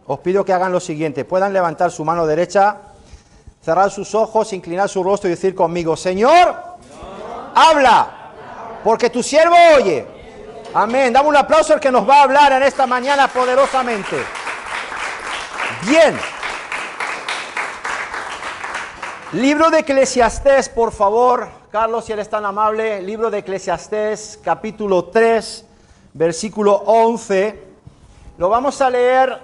os pido que hagan lo siguiente. Puedan levantar su mano derecha, cerrar sus ojos, inclinar su rostro y decir conmigo: Señor, habla, porque tu siervo oye. Amén. Dame un aplauso al que nos va a hablar en esta mañana poderosamente. Bien. Libro de Eclesiastés, por favor. Carlos, si eres tan amable. Libro de Eclesiastés, capítulo 3, versículo 11. Lo vamos a leer.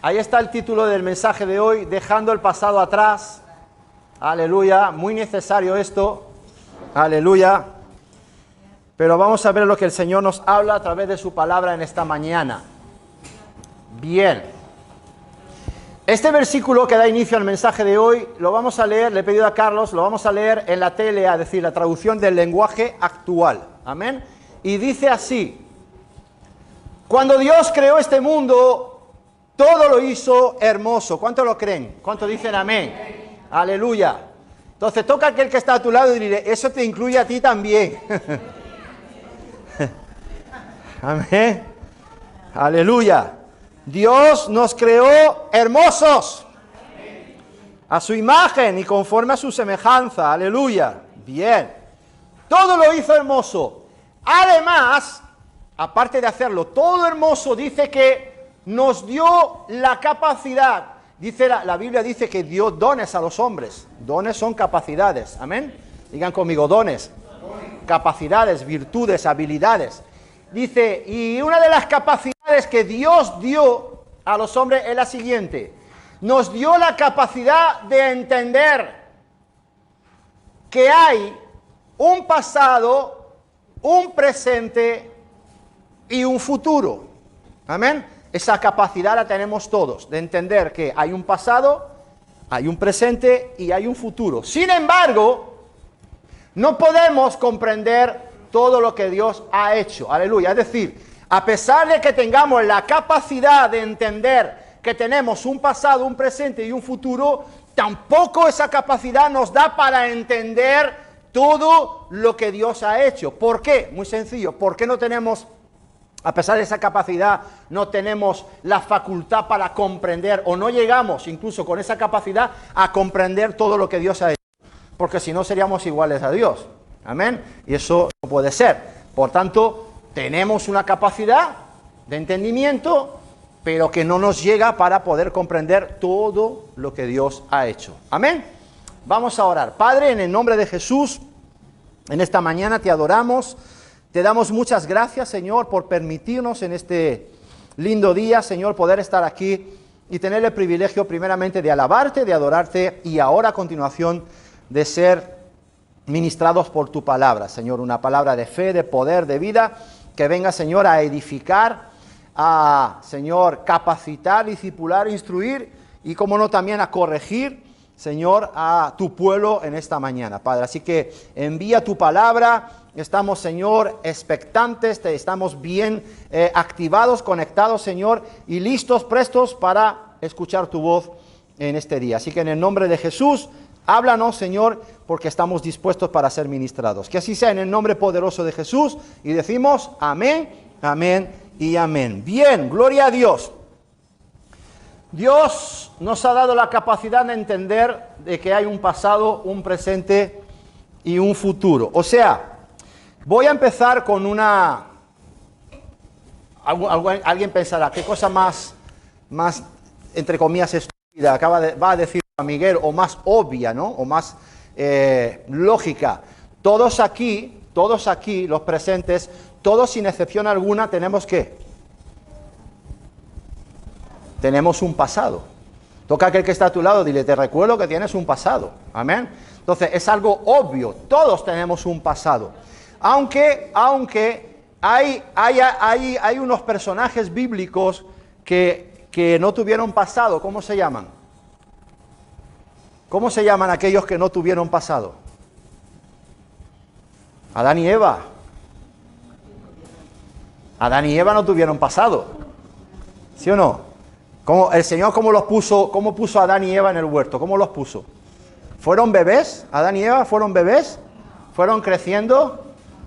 Ahí está el título del mensaje de hoy: dejando el pasado atrás. Aleluya. Muy necesario esto. Aleluya. Pero vamos a ver lo que el Señor nos habla a través de su palabra en esta mañana. Bien. Este versículo que da inicio al mensaje de hoy, lo vamos a leer, le he pedido a Carlos, lo vamos a leer en la TLA, es decir, la traducción del lenguaje actual. Amén. Y dice así: cuando Dios creó este mundo, todo lo hizo hermoso. ¿Cuánto lo creen? ¿Cuánto dicen amén? Aleluya. Entonces toca a aquel que está a tu lado y dile: eso te incluye a ti también. Amén. Aleluya. Dios nos creó hermosos a su imagen y conforme a su semejanza. Aleluya. Bien. Todo lo hizo hermoso. Además, aparte de hacerlo todo hermoso, dice que nos dio la capacidad. Dice la Biblia dice que dio dones a los hombres. Dones son capacidades. Amén. Digan conmigo: dones, capacidades, virtudes, habilidades. Dice, y una de las capacidades que Dios dio a los hombres es la siguiente: nos dio la capacidad de entender que hay un pasado, un presente y un futuro. Amén. Esa capacidad la tenemos todos, de entender que hay un pasado, hay un presente y hay un futuro. Sin embargo, no podemos comprender todo lo que Dios ha hecho. Aleluya. Es decir, a pesar de que tengamos la capacidad de entender que tenemos un pasado, un presente y un futuro, tampoco esa capacidad nos da para entender todo lo que Dios ha hecho. ¿Por qué? Muy sencillo. ¿Por qué no tenemos, a pesar de esa capacidad, no tenemos la facultad para comprender, o no llegamos incluso con esa capacidad a comprender todo lo que Dios ha hecho? Porque si no seríamos iguales a Dios. Amén. Y eso no puede ser. Por tanto, tenemos una capacidad de entendimiento, pero que no nos llega para poder comprender todo lo que Dios ha hecho. Amén. Vamos a orar. Padre, en el nombre de Jesús, en esta mañana te adoramos. Te damos muchas gracias, Señor, por permitirnos en este lindo día, Señor, poder estar aquí y tener el privilegio primeramente de alabarte, de adorarte y ahora a continuación de ser ministrados por tu palabra, Señor, una palabra de fe, de poder, de vida, que venga, Señor, a edificar, a, Señor, capacitar, discipular, instruir y, como no, también a corregir, Señor, a tu pueblo en esta mañana, Padre. Así que envía tu palabra, estamos, Señor, expectantes, estamos bien activados, conectados, Señor, y listos, prestos para escuchar tu voz en este día. Así que en el nombre de Jesús, háblanos, Señor, porque estamos dispuestos para ser ministrados. Que así sea en el nombre poderoso de Jesús. Y decimos amén, amén y amén. Bien, gloria a Dios. Dios nos ha dado la capacidad de entender de que hay un pasado, un presente y un futuro. O sea, voy a empezar con una... Alguien pensará, ¿qué cosa más entre comillas, estúpida va a decir Miguel, o más obvia, ¿no? O más lógica? Todos aquí, los presentes, todos sin excepción alguna, tenemos ¿qué? Tenemos un pasado. Toca a aquel que está a tu lado, dile: te recuerdo que tienes un pasado. Amén. Entonces es algo obvio, todos tenemos un pasado. Aunque hay unos personajes bíblicos que no tuvieron pasado. ¿Cómo se llaman? ¿Cómo se llaman aquellos que no tuvieron pasado? Adán y Eva. Adán y Eva no tuvieron pasado. ¿Sí o no? El Señor cómo puso a Adán y Eva en el huerto? ¿Cómo los puso? ¿Fueron bebés? ¿Adán y Eva fueron bebés? ¿Fueron creciendo?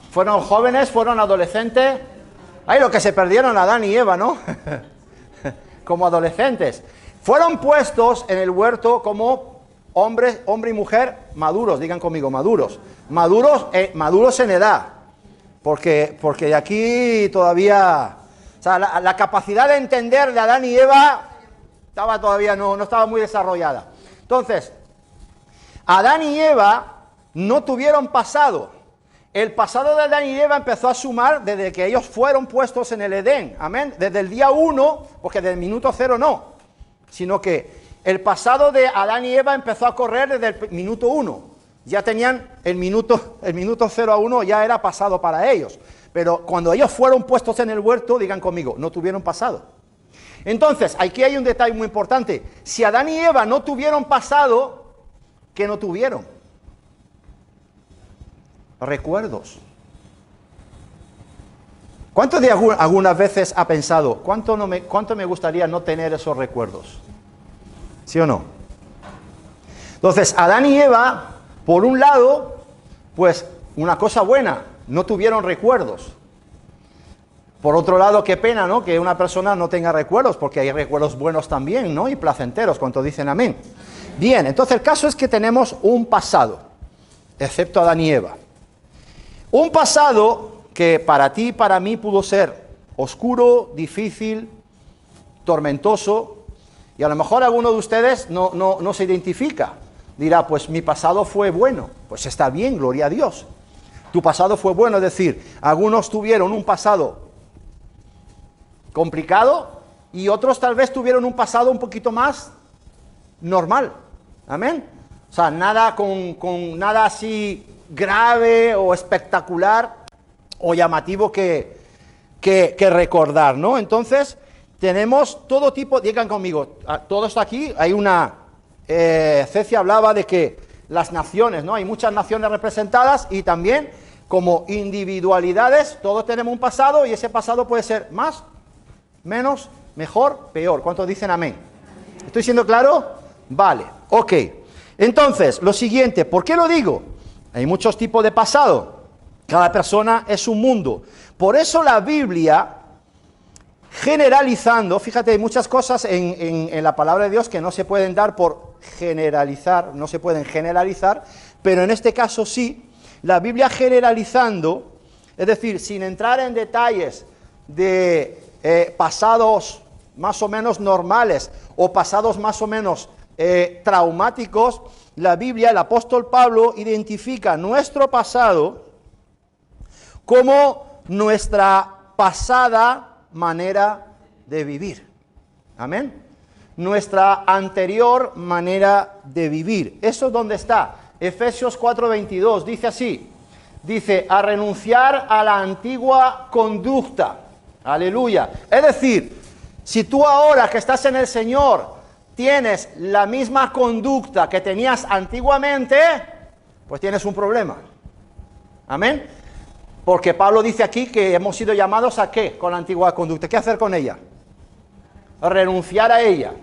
¿Fueron jóvenes? ¿Fueron adolescentes? Ay, lo que se perdieron Adán y Eva, ¿no? como adolescentes. Fueron puestos en el huerto como hombre y mujer maduros, digan conmigo, maduros. Maduros en edad, porque de aquí todavía, o sea, la capacidad de entender de Adán y Eva estaba todavía no estaba muy desarrollada. Entonces, Adán y Eva no tuvieron pasado. El pasado de Adán y Eva empezó a sumar desde que ellos fueron puestos en el Edén, amén, desde el día 1, porque del minuto 0 no, sino que el pasado de Adán y Eva empezó a correr desde el minuto 1. Ya tenían el minuto 0 a 1, ya era pasado para ellos. Pero cuando ellos fueron puestos en el huerto, digan conmigo, no tuvieron pasado. Entonces, aquí hay un detalle muy importante. Si Adán y Eva no tuvieron pasado, ¿qué no tuvieron? Recuerdos. ¿Cuántos de algunas veces ha pensado, cuánto me gustaría no tener esos recuerdos? ¿Sí o no? Entonces, Adán y Eva, por un lado, pues una cosa buena, no tuvieron recuerdos. Por otro lado, qué pena, ¿no? Que una persona no tenga recuerdos, porque hay recuerdos buenos también, ¿no? Y placenteros, cuanto dicen amén. Bien, entonces el caso es que tenemos un pasado, excepto Adán y Eva. Un pasado que para ti y para mí pudo ser oscuro, difícil, tormentoso, y a lo mejor alguno de ustedes no se identifica. Dirá, pues mi pasado fue bueno. Pues está bien, gloria a Dios. Tu pasado fue bueno, es decir, algunos tuvieron un pasado complicado y otros tal vez tuvieron un pasado un poquito más normal. Amén. O sea, nada con nada así grave o espectacular o llamativo que recordar, ¿no? Entonces, tenemos todo tipo, digan conmigo, todo esto aquí, hay una... Cecia hablaba de que las naciones, ¿no? Hay muchas naciones representadas y también como individualidades, todos tenemos un pasado y ese pasado puede ser más, menos, mejor, peor. ¿Cuántos dicen amén? ¿Estoy siendo claro? Vale, ok. Entonces, lo siguiente, ¿por qué lo digo? Hay muchos tipos de pasado. Cada persona es un mundo. Por eso la Biblia, generalizando, fíjate, hay muchas cosas en la palabra de Dios que no se pueden dar por generalizar, no se pueden generalizar, pero en este caso sí, la Biblia generalizando, es decir, sin entrar en detalles de pasados más o menos normales o pasados más o menos traumáticos, la Biblia, el apóstol Pablo identifica nuestro pasado como nuestra pasada manera de vivir. Amén. Nuestra anterior manera de vivir. ¿Eso dónde está? Efesios 4:22 dice así. Dice, a renunciar a la antigua conducta. Aleluya. Es decir, si tú ahora que estás en el Señor tienes la misma conducta que tenías antiguamente, pues tienes un problema. Amén. Porque Pablo dice aquí que hemos sido llamados a ¿qué? Con la antigua conducta. ¿Qué hacer con ella? Renunciar a ella.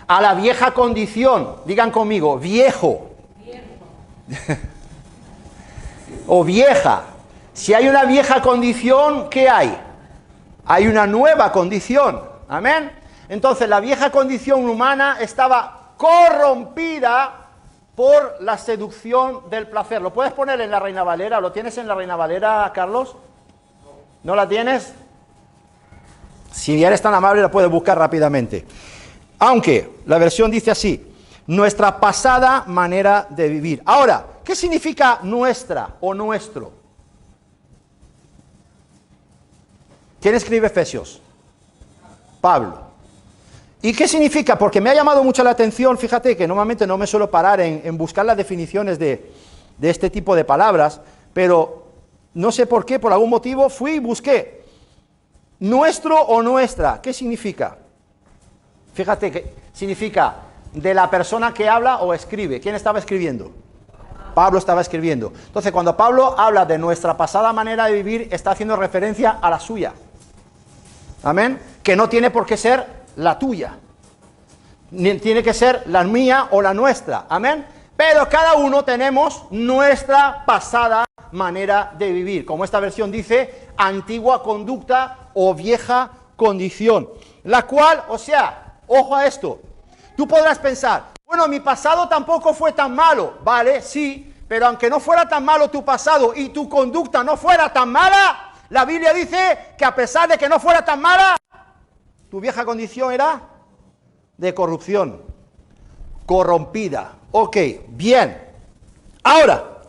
A la vieja condición. Digan conmigo, viejo. O vieja. Si hay una vieja condición, ¿qué hay? Hay una nueva condición. Amén. Entonces la vieja condición humana estaba corrompida por la seducción del placer. ¿Lo puedes poner en la Reina Valera? ¿Lo tienes en la Reina Valera, Carlos? ¿No la tienes? Si eres tan amable, la puedes buscar rápidamente. Aunque la versión dice así, nuestra pasada manera de vivir. Ahora, ¿qué significa nuestra o nuestro? ¿Quién escribe Efesios? Pablo. ¿Y qué significa? Porque me ha llamado mucho la atención, fíjate que normalmente no me suelo parar en buscar las definiciones de este tipo de palabras, pero no sé por qué, por algún motivo fui y busqué. Nuestro o nuestra, ¿qué significa? Fíjate que significa de la persona que habla o escribe. ¿Quién estaba escribiendo? Pablo estaba escribiendo. Entonces, cuando Pablo habla de nuestra pasada manera de vivir, está haciendo referencia a la suya. Amén. Que no tiene por qué ser la tuya. Tiene que ser la mía o la nuestra. Amén. Pero cada uno tenemos nuestra pasada manera de vivir. Como esta versión dice, antigua conducta o vieja condición. La cual, o sea, ojo a esto, tú podrás pensar, bueno, mi pasado tampoco fue tan malo, ¿vale? Sí, pero aunque no fuera tan malo tu pasado y tu conducta no fuera tan mala, la Biblia dice que a pesar de que no fuera tan mala, tu vieja condición era de corrupción, corrompida. Ok, bien. Ahora,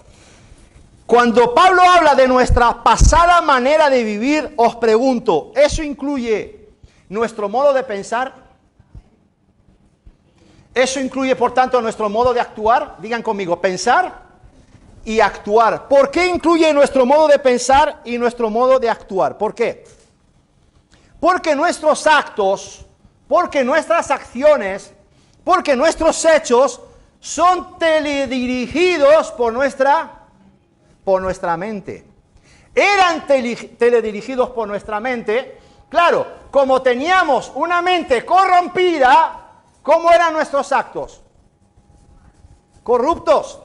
cuando Pablo habla de nuestra pasada manera de vivir, os pregunto, ¿eso incluye nuestro modo de pensar? ¿Eso incluye, por tanto, nuestro modo de actuar? Digan conmigo, pensar y actuar. ¿Por qué incluye nuestro modo de pensar y nuestro modo de actuar? ¿Por qué? Porque nuestros actos, porque nuestras acciones, porque nuestros hechos son teledirigidos por nuestra mente. Eran teledirigidos por nuestra mente. Claro, como teníamos una mente corrompida, ¿cómo eran nuestros actos? Corruptos,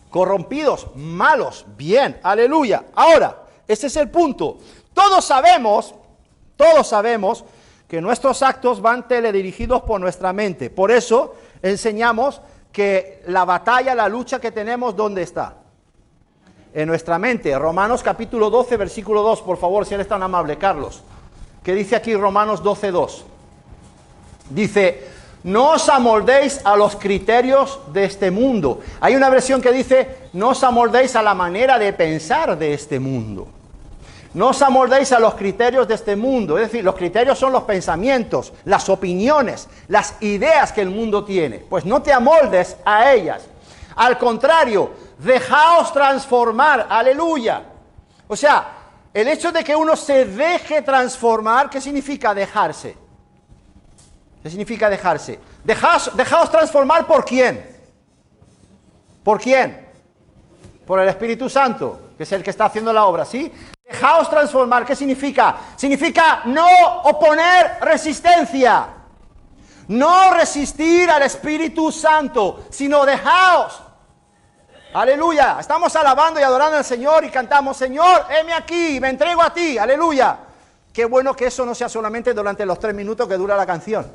corrompidos, malos. Bien, aleluya. Ahora, ese es el punto. Todos sabemos que nuestros actos van teledirigidos por nuestra mente. Por eso enseñamos que la batalla, la lucha que tenemos, ¿dónde está? En nuestra mente. Romanos capítulo 12, versículo 2, por favor, si eres tan amable, Carlos. ¿Qué dice aquí Romanos 12, 2? Dice, no os amoldéis a los criterios de este mundo. Hay una versión que dice, no os amoldéis a la manera de pensar de este mundo. No os amoldéis a los criterios de este mundo. Es decir, los criterios son los pensamientos, las opiniones, las ideas que el mundo tiene. Pues no te amoldes a ellas. Al contrario, dejaos transformar. Aleluya. O sea, el hecho de que uno se deje transformar, ¿qué significa dejarse? ¿Qué significa dejarse? Dejaos transformar ¿por quién? ¿Por quién? Por el Espíritu Santo, que es el que está haciendo la obra, ¿sí? Dejaos transformar, ¿qué significa? Significa no oponer resistencia. No resistir al Espíritu Santo, sino dejaos. Aleluya. Estamos alabando y adorando al Señor y cantamos, Señor, heme aquí, me entrego a ti. Aleluya. Qué bueno que eso no sea solamente durante los 3 minutos que dura la canción.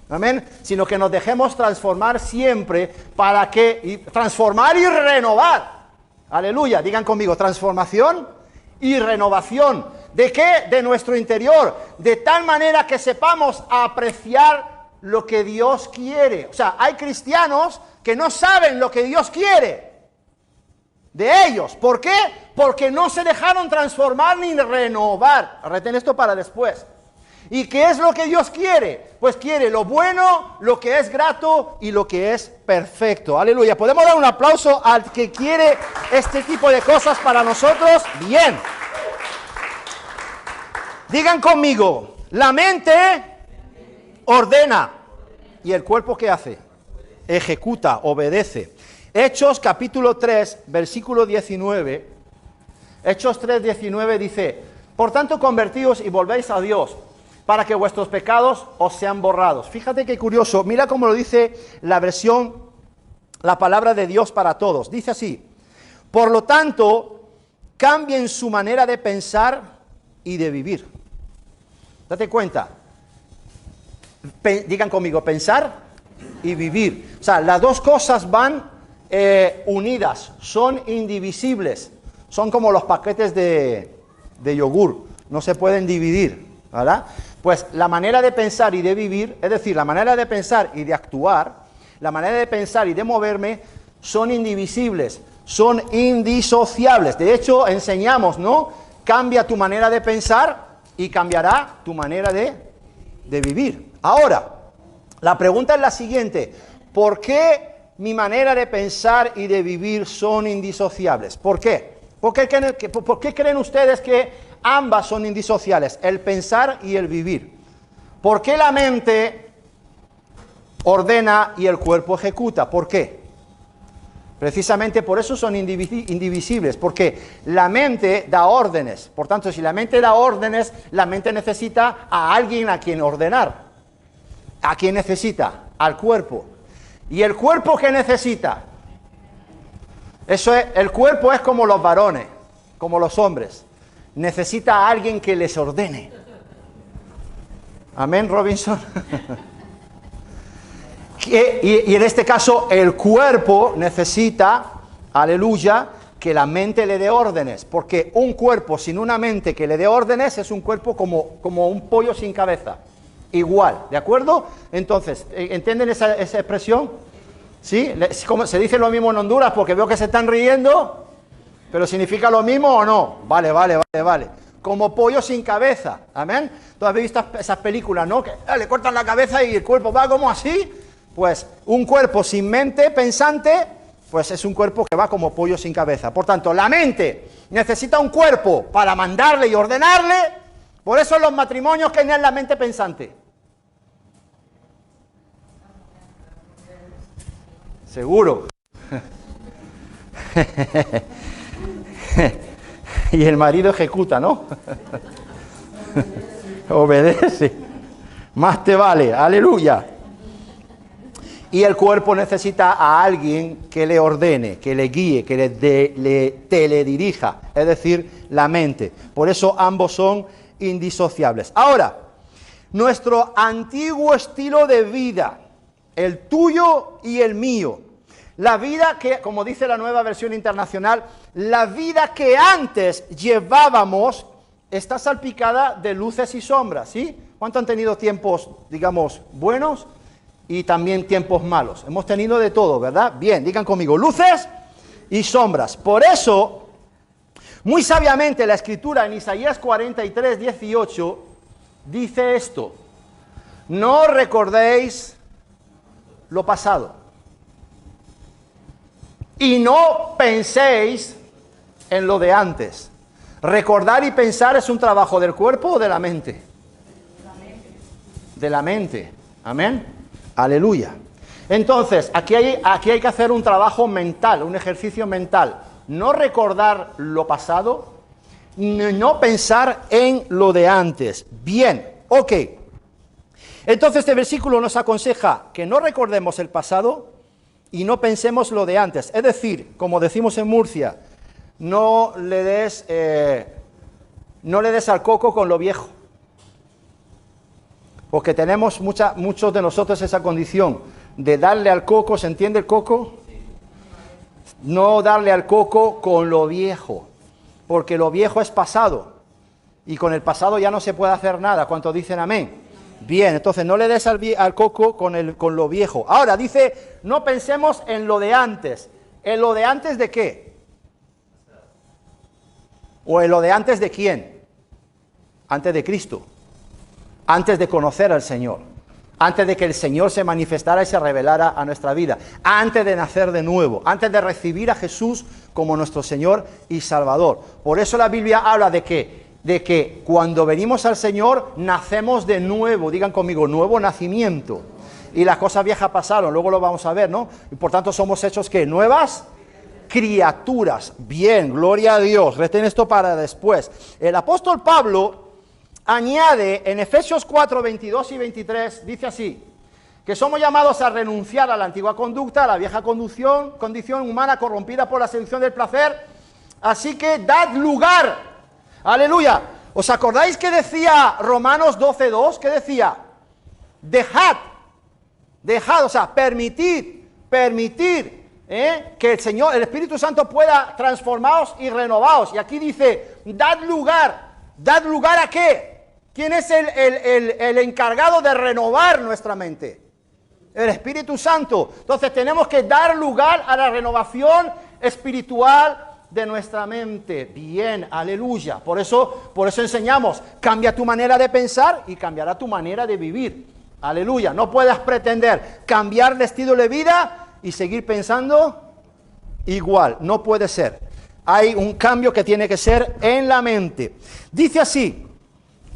Amén. Sino que nos dejemos transformar siempre para que... transformar y renovar. Aleluya. Digan conmigo, transformación y renovación. ¿De qué? De nuestro interior. De tal manera que sepamos apreciar lo que Dios quiere. O sea, hay cristianos que no saben lo que Dios quiere de ellos. ¿Por qué? Porque no se dejaron transformar ni renovar. Retén esto para después. ¿Y qué es lo que Dios quiere? Pues quiere lo bueno, lo que es grato y lo que es perfecto. Aleluya. ¿Podemos dar un aplauso al que quiere este tipo de cosas para nosotros? Bien. Digan conmigo, la mente ordena. ¿Y el cuerpo qué hace? Ejecuta, obedece. Hechos capítulo 3, versículo 19. Hechos 3, 19 dice, por tanto convertíos y volvéis a Dios, para que vuestros pecados os sean borrados. Fíjate qué curioso, mira cómo lo dice la versión, la palabra de Dios para todos. Dice así, por lo tanto, cambien su manera de pensar y de vivir. Date cuenta, digan conmigo, pensar y vivir. O sea, las dos cosas van unidas, son indivisibles. Son como los paquetes de yogur, no se pueden dividir, ¿verdad? Pues la manera de pensar y de vivir, es decir, la manera de pensar y de actuar, la manera de pensar y de moverme, son indivisibles, son indisociables. De hecho, enseñamos, ¿no? Cambia tu manera de pensar y cambiará tu manera de vivir. Ahora, la pregunta es la siguiente, ¿por qué mi manera de pensar y de vivir son indisociables? ¿Por qué? ¿Por qué creen ustedes que ambas son indisociables, el pensar y el vivir? ¿Por qué la mente ordena y el cuerpo ejecuta? ¿Por qué? Precisamente por eso son indivisibles, porque la mente da órdenes. Por tanto, si la mente da órdenes, la mente necesita a alguien a quien ordenar. ¿A quién necesita? Al cuerpo. ¿Y el cuerpo qué necesita? Eso es, el cuerpo es como los varones, como los hombres. Necesita a alguien que les ordene. Amén, Robinson. Y en este caso el cuerpo necesita, aleluya, que la mente le dé órdenes, porque un cuerpo sin una mente que le dé órdenes es un cuerpo como un pollo sin cabeza, igual, ¿de acuerdo? Entonces, ¿entienden esa expresión? ¿Sí? ¿Cómo se dice lo mismo en Honduras? Porque veo que se están riendo, pero ¿significa lo mismo o no? Vale. Como pollo sin cabeza, ¿amén? ¿Tú has visto esas películas, no? Que le cortan la cabeza y el cuerpo va como así. Pues un cuerpo sin mente pensante, pues es un cuerpo que va como pollo sin cabeza. Por tanto, la mente necesita un cuerpo para mandarle y ordenarle. Por eso en los matrimonios que tienen la mente pensante. Seguro. Y el marido ejecuta, ¿no? Obedece. Más te vale. Aleluya. Y el cuerpo necesita a alguien que le ordene, que le guíe, que le teledirija, es decir, la mente. Por eso ambos son indisociables. Ahora, nuestro antiguo estilo de vida, el tuyo y el mío, la vida que, como dice la Nueva Versión Internacional, la vida que antes llevábamos está salpicada de luces y sombras, ¿sí? ¿Cuánto han tenido tiempos, digamos, buenos? Y también tiempos malos. Hemos tenido de todo, ¿verdad? Bien, digan conmigo, luces y sombras. Por eso, muy sabiamente la Escritura en Isaías 43, 18, dice esto: no recordéis lo pasado y no penséis en lo de antes. Recordar y pensar es un trabajo del cuerpo o de la mente. De la mente. Amén. Aleluya. Entonces, aquí hay que hacer un trabajo mental, un ejercicio mental. No recordar lo pasado, no pensar en lo de antes. Bien, ok. Entonces este versículo nos aconseja que no recordemos el pasado y no pensemos lo de antes. Es decir, como decimos en Murcia, no le des al coco con lo viejo. Porque tenemos muchos de nosotros esa condición de darle al coco, ¿se entiende el coco? No darle al coco con lo viejo, porque lo viejo es pasado, y con el pasado ya no se puede hacer nada. ¿Cuántos dicen amén? Bien, entonces no le des al coco con lo viejo. Ahora dice, no pensemos en lo de antes. ¿En lo de antes de qué? ¿O en lo de antes de quién? Antes de Cristo. Antes de conocer al Señor, antes de que el Señor se manifestara y se revelara a nuestra vida, antes de nacer de nuevo, antes de recibir a Jesús como nuestro Señor y Salvador. Por eso la Biblia habla de que cuando venimos al Señor nacemos de nuevo, digan conmigo, nuevo nacimiento. Y las cosas viejas pasaron, luego lo vamos a ver, ¿no? Y por tanto somos hechos, ¿qué? Nuevas criaturas. Bien, gloria a Dios, retén esto para después. El apóstol Pablo añade en Efesios 4, 22 y 23, dice así, que somos llamados a renunciar a la antigua conducta, a la vieja condición humana corrompida por la seducción del placer, así que dad lugar, aleluya. ¿Os acordáis que decía Romanos 12, 2? ¿Qué decía? Dejad, o sea, permitid que el Señor, el Espíritu Santo pueda transformaros y renovaros. Y aquí dice, dad lugar ¿a qué? ¿Quién es el encargado de renovar nuestra mente? El Espíritu Santo. Entonces tenemos que dar lugar a la renovación espiritual de nuestra mente. Bien, aleluya. Por eso enseñamos, cambia tu manera de pensar y cambiará tu manera de vivir. Aleluya. No puedes pretender cambiar de estilo de vida y seguir pensando igual. No puede ser. Hay un cambio que tiene que ser en la mente. Dice así.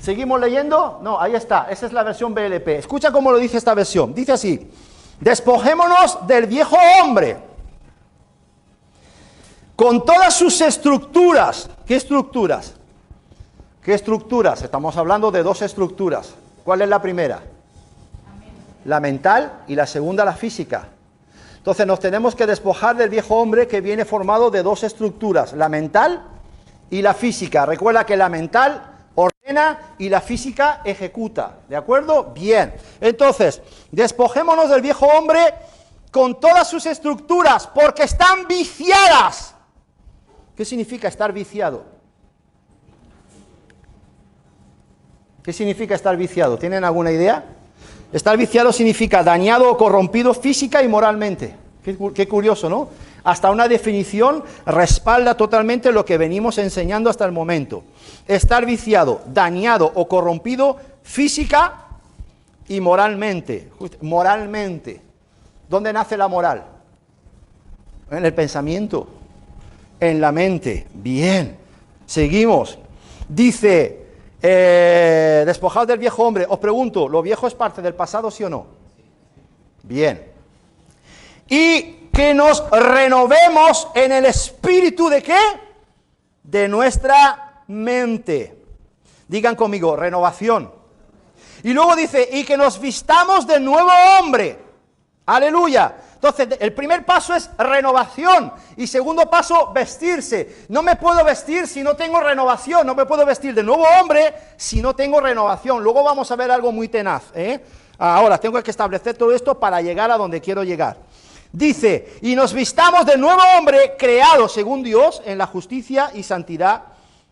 ¿Seguimos leyendo? No, ahí está. Esa es la versión BLP. Escucha cómo lo dice esta versión. Dice así: despojémonos del viejo hombre con todas sus estructuras. ¿Qué estructuras? ¿Qué estructuras? Estamos hablando de dos estructuras. ¿Cuál es la primera? La mental, y la segunda la física. Entonces nos tenemos que despojar del viejo hombre, que viene formado de dos estructuras, la mental y la física. Recuerda que la mental ordena y la física ejecuta. ¿De acuerdo? Bien. Entonces, despojémonos del viejo hombre con todas sus estructuras, porque están viciadas. ¿Qué significa estar viciado? ¿Qué significa estar viciado? ¿Tienen alguna idea? Estar viciado significa dañado o corrompido física y moralmente. Qué curioso, ¿no? Hasta una definición respalda totalmente lo que venimos enseñando hasta el momento. Estar viciado, dañado o corrompido física y moralmente. Moralmente. ¿Dónde nace la moral? En el pensamiento, en la mente. Bien. Seguimos. Dice, despojados del viejo hombre. Os pregunto, ¿lo viejo es parte del pasado, sí o no? Bien. Y que nos renovemos en el espíritu ¿de qué? De nuestra mente. Digan conmigo, renovación. Y luego dice, y que nos vistamos de nuevo hombre. Aleluya. Entonces, el primer paso es renovación. Y segundo paso, vestirse. No me puedo vestir si no tengo renovación. No me puedo vestir de nuevo hombre si no tengo renovación. Luego vamos a ver algo muy tenaz. Ahora, tengo que establecer todo esto para llegar a donde quiero llegar. Dice, y nos vistamos de nuevo hombre, creado según Dios, en la justicia y santidad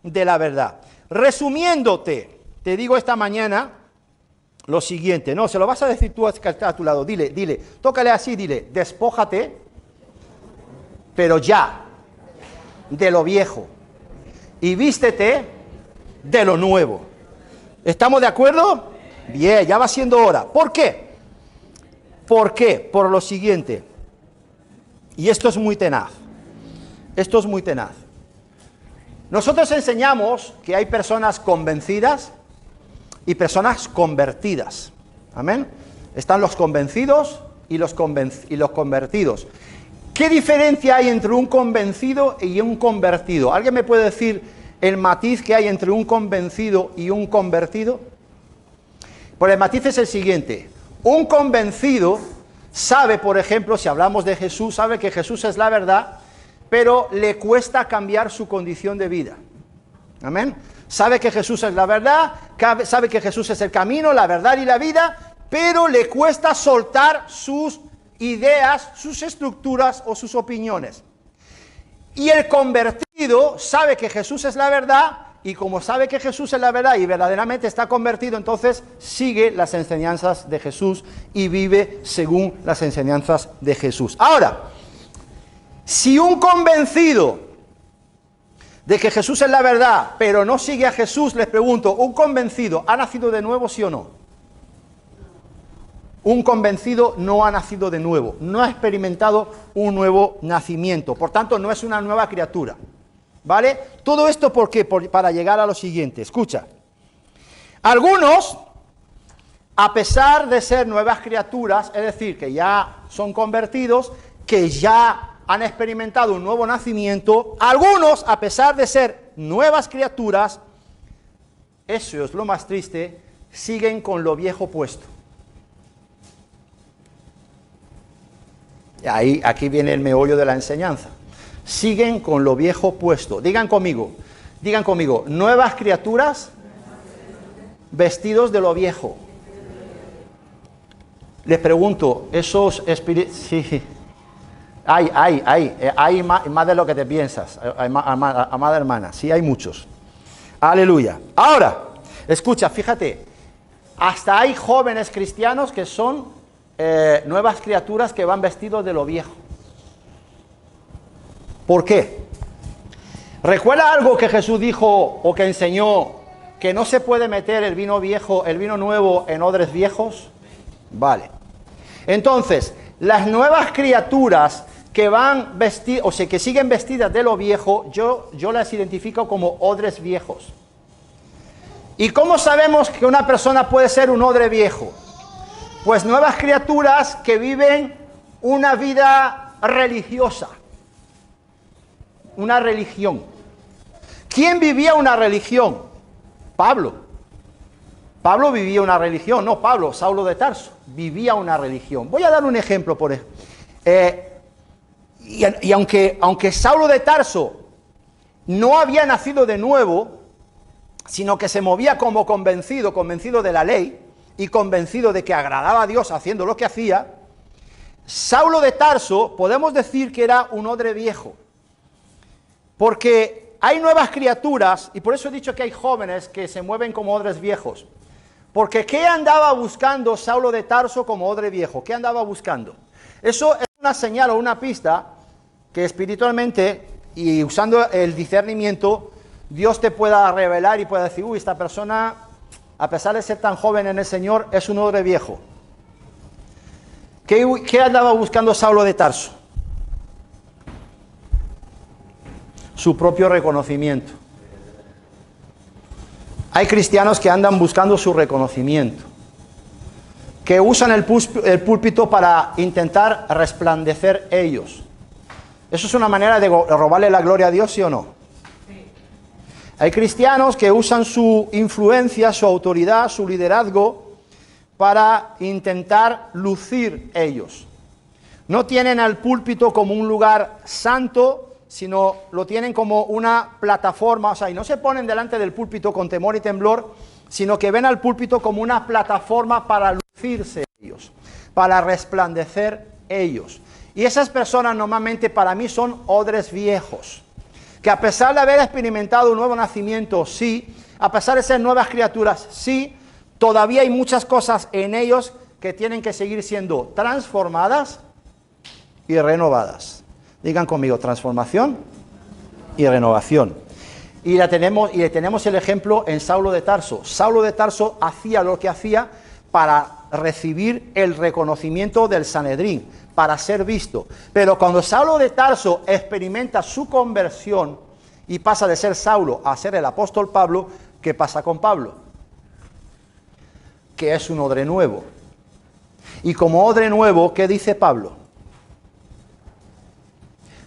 de la verdad. Resumiéndote, te digo esta mañana lo siguiente. No, se lo vas a decir tú que está a tu lado. Dile, tócale así, dile, despójate, pero ya, de lo viejo, y vístete de lo nuevo. ¿Estamos de acuerdo? Bien, ya va siendo hora. ¿Por qué? ¿Por qué? Por lo siguiente. Y esto es muy tenaz. Esto es muy tenaz. Nosotros enseñamos que hay personas convencidas y personas convertidas. Amén. Están los convencidos y los convertidos. ¿Qué diferencia hay entre un convencido y un convertido? ¿Alguien me puede decir el matiz que hay entre un convencido y un convertido? Pues el matiz es el siguiente. Un convencido sabe, por ejemplo, si hablamos de Jesús, sabe que Jesús es la verdad, pero le cuesta cambiar su condición de vida. Amén. Sabe que Jesús es la verdad, sabe que Jesús es el camino, la verdad y la vida, pero le cuesta soltar sus ideas, sus estructuras o sus opiniones. Y el convertido sabe que Jesús es la verdad, y como sabe que Jesús es la verdad y verdaderamente está convertido, entonces sigue las enseñanzas de Jesús y vive según las enseñanzas de Jesús. Ahora, si un convencido de que Jesús es la verdad, pero no sigue a Jesús, les pregunto, ¿un convencido ha nacido de nuevo, sí o no? Un convencido no ha nacido de nuevo, no ha experimentado un nuevo nacimiento, por tanto no es una nueva criatura. ¿Vale? Todo esto ¿por qué? Para llegar a lo siguiente. Escucha. Algunos, a pesar de ser nuevas criaturas, es decir, que ya son convertidos, que ya han experimentado un nuevo nacimiento, algunos, a pesar de ser nuevas criaturas, eso es lo más triste, siguen con lo viejo puesto. Y aquí viene el meollo de la enseñanza. Siguen con lo viejo puesto. Digan conmigo, nuevas criaturas vestidos de lo viejo. Les pregunto, esos espíritus, sí, hay más de lo que te piensas, amada hermana, sí hay muchos. Aleluya. Ahora, escucha, fíjate, hasta hay jóvenes cristianos que son nuevas criaturas que van vestidos de lo viejo. ¿Por qué? ¿Recuerda algo que Jesús dijo o que enseñó, que no se puede meter el vino viejo, el vino nuevo en odres viejos? Vale. Entonces, las nuevas criaturas que van vestidas, o sea, que siguen vestidas de lo viejo, yo las identifico como odres viejos. ¿Y cómo sabemos que una persona puede ser un odre viejo? Pues nuevas criaturas que viven una vida religiosa. Una religión. ¿Quién vivía una religión? Pablo. Pablo vivía una religión, no Pablo, Saulo de Tarso, vivía una religión. Voy a dar un ejemplo por ejemplo. Y aunque Saulo de Tarso no había nacido de nuevo, sino que se movía como convencido de la ley y convencido de que agradaba a Dios haciendo lo que hacía, Saulo de Tarso podemos decir que era un odre viejo, porque hay nuevas criaturas, y por eso he dicho que hay jóvenes que se mueven como odres viejos, porque ¿qué andaba buscando Saulo de Tarso como odre viejo? ¿Qué andaba buscando? Eso es una señal o una pista que espiritualmente y usando el discernimiento Dios te pueda revelar y pueda decir, uy, esta persona, a pesar de ser tan joven en el Señor, es un odre viejo. ¿Qué andaba buscando Saulo de Tarso? Su propio reconocimiento. Hay cristianos que andan buscando su reconocimiento, que usan el púlpito para intentar resplandecer ellos. ¿Eso es una manera de robarle la gloria a Dios, sí o no? Sí. Hay cristianos que usan su influencia, su autoridad, su liderazgo para intentar lucir ellos. No tienen al púlpito como un lugar santo, sino lo tienen como una plataforma, o sea, y no se ponen delante del púlpito con temor y temblor, sino que ven al púlpito como una plataforma para lucirse ellos, para resplandecer ellos. Y esas personas normalmente para mí son odres viejos, que a pesar de haber experimentado un nuevo nacimiento, sí, a pesar de ser nuevas criaturas, sí, todavía hay muchas cosas en ellos que tienen que seguir siendo transformadas y renovadas. Digan conmigo, transformación y renovación. Y tenemos el ejemplo en Saulo de Tarso. Saulo de Tarso hacía lo que hacía para recibir el reconocimiento del Sanedrín, para ser visto. Pero cuando Saulo de Tarso experimenta su conversión y pasa de ser Saulo a ser el apóstol Pablo, ¿qué pasa con Pablo? Que es un odre nuevo. Y como odre nuevo, ¿qué dice Pablo?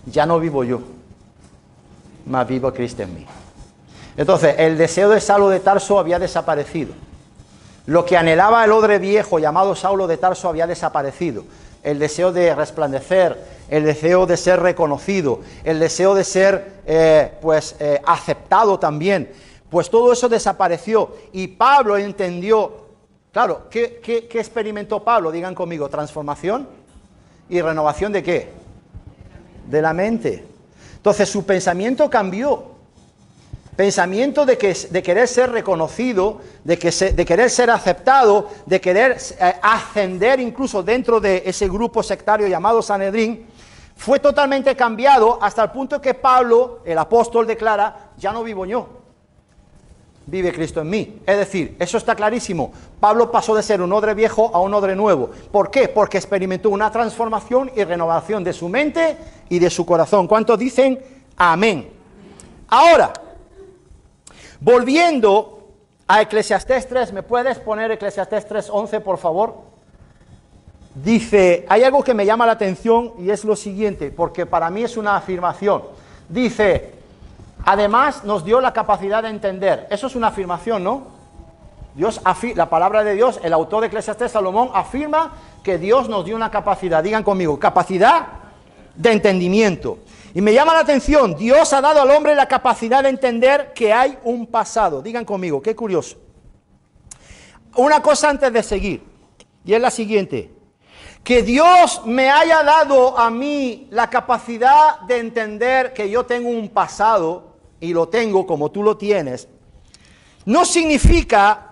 Ya no vivo yo, mas vivo Cristo en mí. Entonces, el deseo de Saulo de Tarso había desaparecido. Lo que anhelaba el odre viejo llamado Saulo de Tarso había desaparecido. El deseo de resplandecer, el deseo de ser reconocido, el deseo de ser aceptado también. Pues todo eso desapareció y Pablo entendió. Claro, ¿qué experimentó Pablo? Digan conmigo, transformación y renovación ¿de qué? De la mente. Entonces su pensamiento cambió. Pensamiento de querer ser reconocido, de querer ser aceptado, de querer ascender incluso dentro de ese grupo sectario llamado Sanedrín, fue totalmente cambiado hasta el punto que Pablo, el apóstol, declara, ya no vivo yo, vive Cristo en mí. Es decir, eso está clarísimo. Pablo pasó de ser un odre viejo a un odre nuevo. ¿Por qué? Porque experimentó una transformación y renovación de su mente y de su corazón. ¿Cuántos dicen amén? Ahora, volviendo a Eclesiastés 3, ¿me puedes poner Eclesiastés 3:11, por favor? Dice, hay algo que me llama la atención y es lo siguiente, porque para mí es una afirmación. Dice, además nos dio la capacidad de entender. Eso es una afirmación, ¿no? La palabra de Dios, el autor de Eclesiastés, Salomón, afirma que Dios nos dio una capacidad. Digan conmigo, capacidad de entendimiento. Y me llama la atención, Dios ha dado al hombre la capacidad de entender que hay un pasado. Digan conmigo, qué curioso. Una cosa antes de seguir, y es la siguiente. Que Dios me haya dado a mí la capacidad de entender que yo tengo un pasado, y lo tengo como tú lo tienes, no significa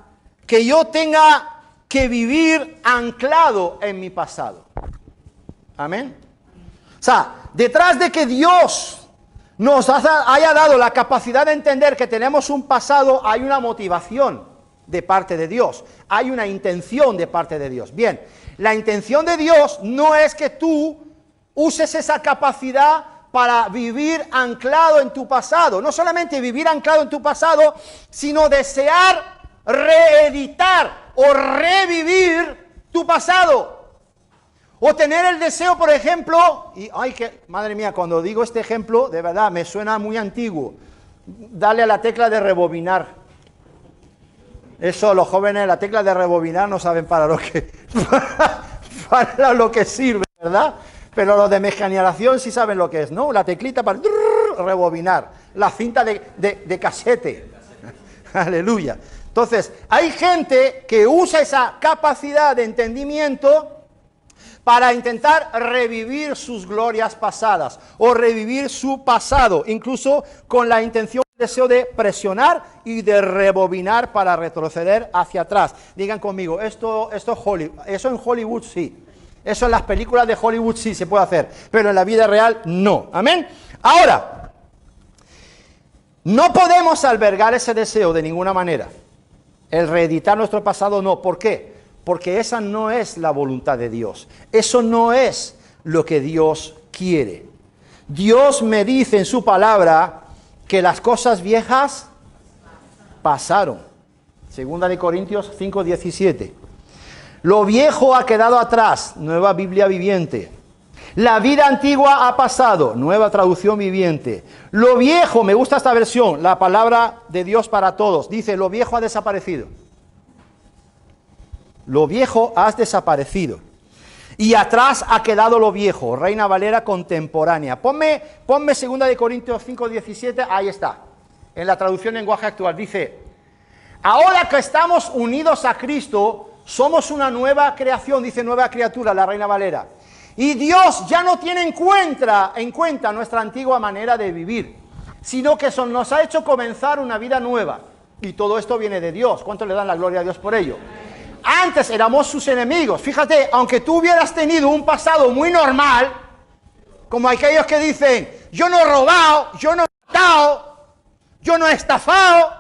que yo tenga que vivir anclado en mi pasado. Amén. O sea, detrás de que Dios nos haya dado la capacidad de entender que tenemos un pasado, hay una motivación de parte de Dios, hay una intención de parte de Dios. Bien, la intención de Dios no es que tú uses esa capacidad para vivir anclado en tu pasado. No solamente vivir anclado en tu pasado, sino desear reeditar o revivir tu pasado. O tener el deseo, por ejemplo, y ay, que madre mía, cuando digo este ejemplo, de verdad, me suena muy antiguo. Dale a la tecla de rebobinar. Eso, los jóvenes, la tecla de rebobinar no saben para lo que sirve, ¿verdad? Pero los de mi generación sí saben lo que es, ¿no? La teclita para rebobinar, la cinta de casete. Aleluya. Entonces, hay gente que usa esa capacidad de entendimiento para intentar revivir sus glorias pasadas o revivir su pasado, incluso con la intención, deseo de presionar y de rebobinar para retroceder hacia atrás. Digan conmigo, esto es Hollywood, eso en Hollywood sí, eso en las películas de Hollywood sí se puede hacer, pero en la vida real no. Amén. Ahora, no podemos albergar ese deseo de ninguna manera. El reeditar nuestro pasado no. ¿Por qué? Porque esa no es la voluntad de Dios. Eso no es lo que Dios quiere. Dios me dice en su palabra que las cosas viejas pasaron. Segunda de Corintios 5:17. Lo viejo ha quedado atrás. Nueva Biblia viviente. La vida antigua ha pasado, nueva traducción viviente. Lo viejo, me gusta esta versión, la palabra de Dios para todos. Dice, lo viejo ha desaparecido. Lo viejo ha desaparecido. Y atrás ha quedado lo viejo, Reina Valera contemporánea. Ponme 2 Corintios 5:17, ahí está. En la traducción en lenguaje actual, dice, ahora que estamos unidos a Cristo, somos una nueva creación, dice nueva criatura, la Reina Valera. Y Dios ya no tiene en cuenta nuestra antigua manera de vivir, sino que nos ha hecho comenzar una vida nueva. Y todo esto viene de Dios. ¿Cuánto le dan la gloria a Dios por ello? Antes éramos sus enemigos. Fíjate, aunque tú hubieras tenido un pasado muy normal, como aquellos que dicen, yo no he robado, yo no he matado, yo no he estafado,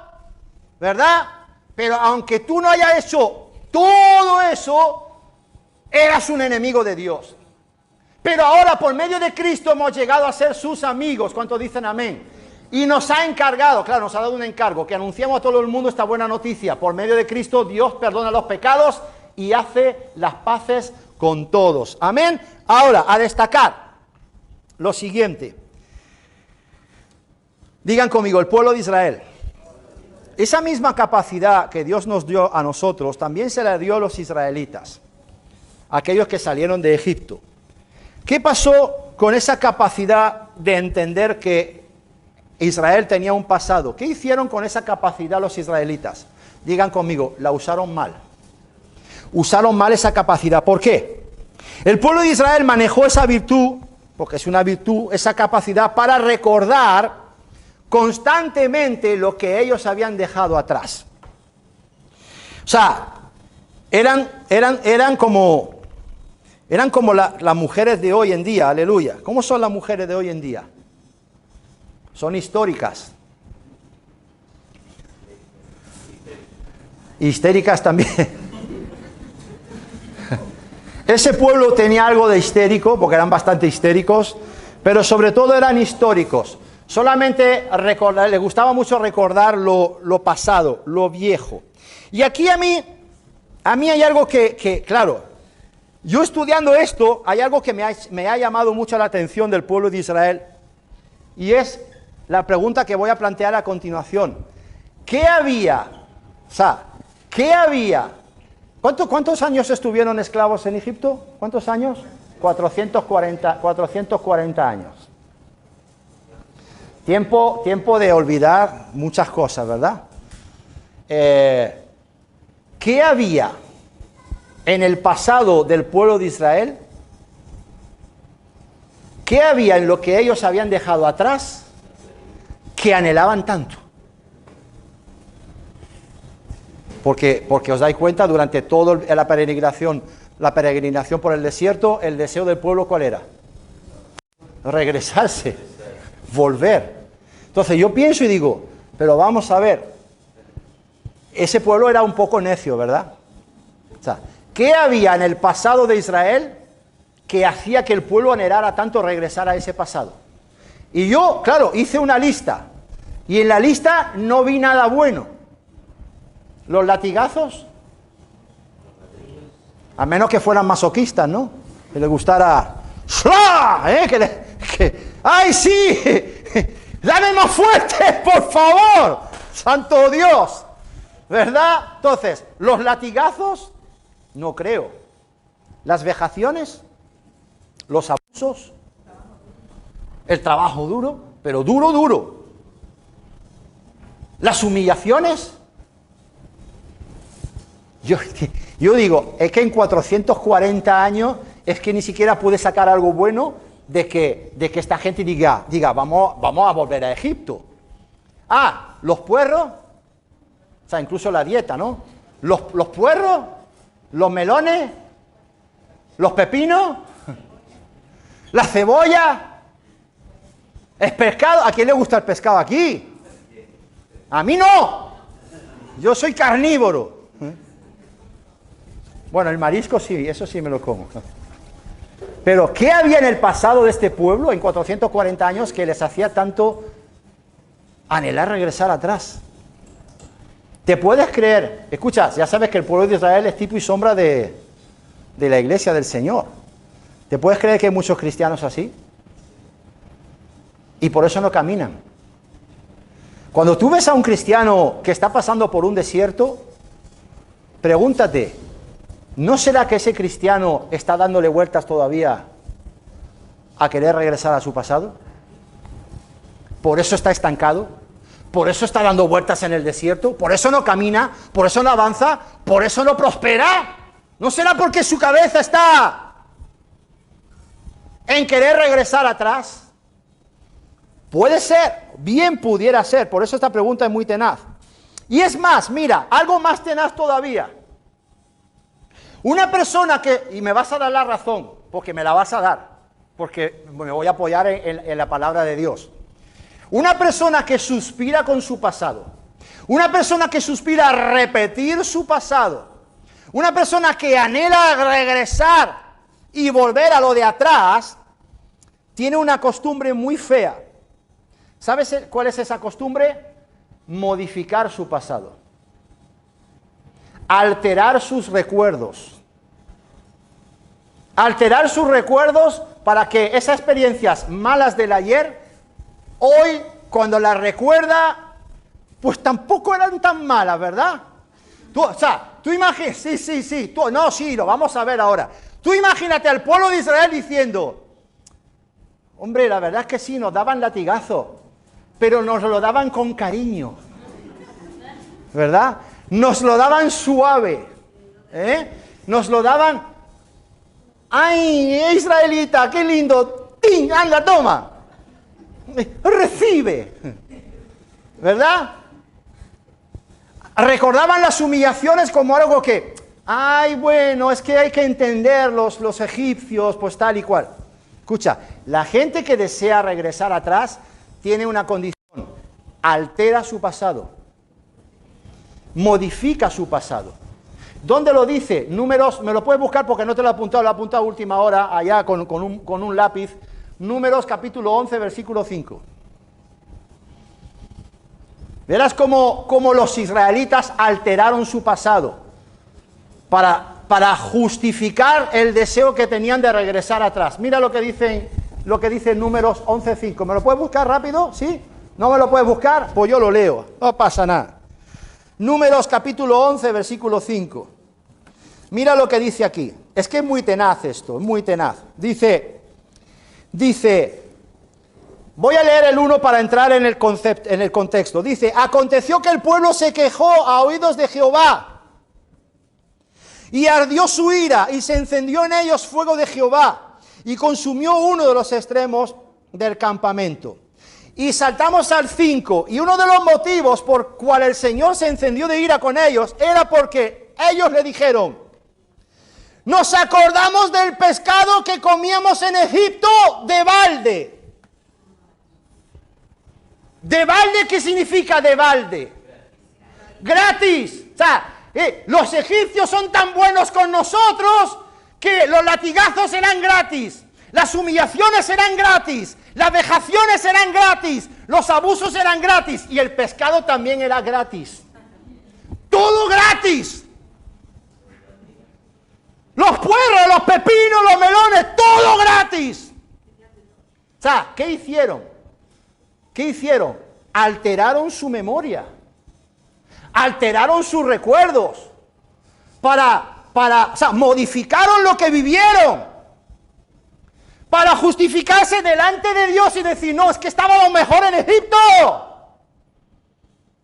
¿verdad? Pero aunque tú no hayas hecho todo eso, eras un enemigo de Dios. Pero ahora por medio de Cristo hemos llegado a ser sus amigos. ¿Cuántos dicen amén? Y nos ha encargado, claro, nos ha dado un encargo, que anunciamos a todo el mundo esta buena noticia. Por medio de Cristo Dios perdona los pecados y hace las paces con todos. Amén. Ahora, a destacar lo siguiente. Digan conmigo, el pueblo de Israel. Esa misma capacidad que Dios nos dio a nosotros, también se la dio a los israelitas, aquellos que salieron de Egipto. ¿Qué pasó con esa capacidad de entender que Israel tenía un pasado? ¿Qué hicieron con esa capacidad los israelitas? Digan conmigo, la usaron mal. Usaron mal esa capacidad. ¿Por qué? El pueblo de Israel manejó esa virtud, porque es una virtud, esa capacidad para recordar constantemente lo que ellos habían dejado atrás. O sea, eran como las mujeres de hoy en día, aleluya. ¿Cómo son las mujeres de hoy en día? Son históricas. Histéricas también. Ese pueblo tenía algo de histérico, porque eran bastante histéricos, pero sobre todo eran históricos. Solamente les gustaba mucho recordar lo pasado, lo viejo. Y aquí a mí hay algo que claro, yo estudiando esto, hay algo que me ha llamado mucho la atención del pueblo de Israel, y es la pregunta que voy a plantear a continuación. ¿Qué había? O sea, ¿qué había? ¿Cuántos años estuvieron esclavos en Egipto? ¿Cuántos años? 440 años. Tiempo de olvidar muchas cosas, ¿verdad? ¿Qué había en el pasado del pueblo de Israel? ¿Qué había en lo que ellos habían dejado atrás que anhelaban tanto? Porque os dais cuenta, durante toda la peregrinación por el desierto, el deseo del pueblo, ¿cuál era? Regresarse, volver. Entonces yo pienso y digo, pero vamos a ver, ese pueblo era un poco necio, ¿verdad? O sea, ¿qué había en el pasado de Israel que hacía que el pueblo anhelara tanto regresar a ese pasado? Y yo, claro, hice una lista, y en la lista no vi nada bueno. Los latigazos, a menos que fueran masoquistas, ¿no? Que les gustara, ¡ay, sí! ¡Dame más fuerte, por favor! ¡Santo Dios! ¿Verdad? Entonces, los latigazos, no creo. Las vejaciones, los abusos, el trabajo duro, pero duro. Las humillaciones, Yo, yo digo, es que en 440 años es que ni siquiera puede sacar algo bueno de que esta gente diga vamos a volver a Egipto. Ah, los puerros, o sea, incluso la dieta, ¿no? Los puerros, los melones, los pepinos, la cebolla, el pescado. ¿A quién le gusta el pescado aquí? A mí no. Yo soy carnívoro. Bueno, el marisco sí, eso sí me lo como. Pero ¿qué había en el pasado de este pueblo en 440 años que les hacía tanto anhelar regresar atrás? ¿Te puedes creer? Escucha, ya sabes que el pueblo de Israel es tipo y sombra de la iglesia del Señor. ¿Te puedes creer que hay muchos cristianos así? Y por eso no caminan. Cuando tú ves a un cristiano que está pasando por un desierto, pregúntate, ¿no será que ese cristiano está dándole vueltas todavía a querer regresar a su pasado? ¿Por eso está estancado? ¿Por eso está dando vueltas en el desierto? ¿Por eso no camina? ¿Por eso no avanza? ¿Por eso no prospera? ¿No será porque su cabeza está en querer regresar atrás? Puede ser, bien pudiera ser, por eso esta pregunta es muy tenaz. Y es más, mira, algo más tenaz todavía. Una persona que, y me vas a dar la razón, porque me la vas a dar, porque me voy a apoyar en la palabra de Dios. Una persona que suspira con su pasado, una persona que suspira a repetir su pasado, una persona que anhela regresar y volver a lo de atrás, tiene una costumbre muy fea. ¿Sabes cuál es esa costumbre? Modificar su pasado, alterar sus recuerdos, para que esas experiencias malas del ayer, hoy cuando las recuerda, pues tampoco eran tan malas, ¿verdad? Tú imagínate, sí, lo vamos a ver ahora. Tú imagínate al pueblo de Israel diciendo, hombre, la verdad es que sí, nos daban latigazo, pero nos lo daban con cariño, ¿verdad? Nos lo daban suave, nos lo daban, ¡ay, israelita, qué lindo! ¡Tin! ¡Anda, toma! Recibe, ¿verdad? Recordaban las humillaciones como algo que, ay, bueno, es que hay que entenderlos, los egipcios, pues tal y cual. Escucha, la gente que desea regresar atrás tiene una condición, altera su pasado, modifica su pasado. ¿Dónde lo dice? Números, me lo puedes buscar porque no te lo he apuntado, lo he apuntado a última hora, allá con un lápiz. Números capítulo 11, versículo 5. Verás cómo los israelitas alteraron su pasado para justificar el deseo que tenían de regresar atrás. Mira lo que dice Números 11:5. ¿Me lo puedes buscar rápido? ¿Sí? ¿No me lo puedes buscar? Pues yo lo leo, no pasa nada. Números capítulo 11, versículo 5. Mira lo que dice aquí. Es que es muy tenaz esto, es muy tenaz. Dice, voy a leer el 1 para entrar en el contexto. Dice, aconteció que el pueblo se quejó a oídos de Jehová, y ardió su ira, y se encendió en ellos fuego de Jehová, y consumió uno de los extremos del campamento. Y saltamos al 5, y uno de los motivos por cual el Señor se encendió de ira con ellos, era porque ellos le dijeron, nos acordamos del pescado que comíamos en Egipto de balde. ¿De balde qué significa de balde? Gratis. O sea, los egipcios son tan buenos con nosotros que los latigazos serán gratis, las humillaciones serán gratis, las vejaciones serán gratis, los abusos serán gratis y el pescado también era gratis. Todo gratis. Los puerros, los pepinos, los melones, todo gratis. O sea, ¿qué hicieron? ¿Qué hicieron? Alteraron su memoria, alteraron sus recuerdos, o sea, modificaron lo que vivieron, para justificarse delante de Dios y decir, no, es que estábamos mejor en Egipto.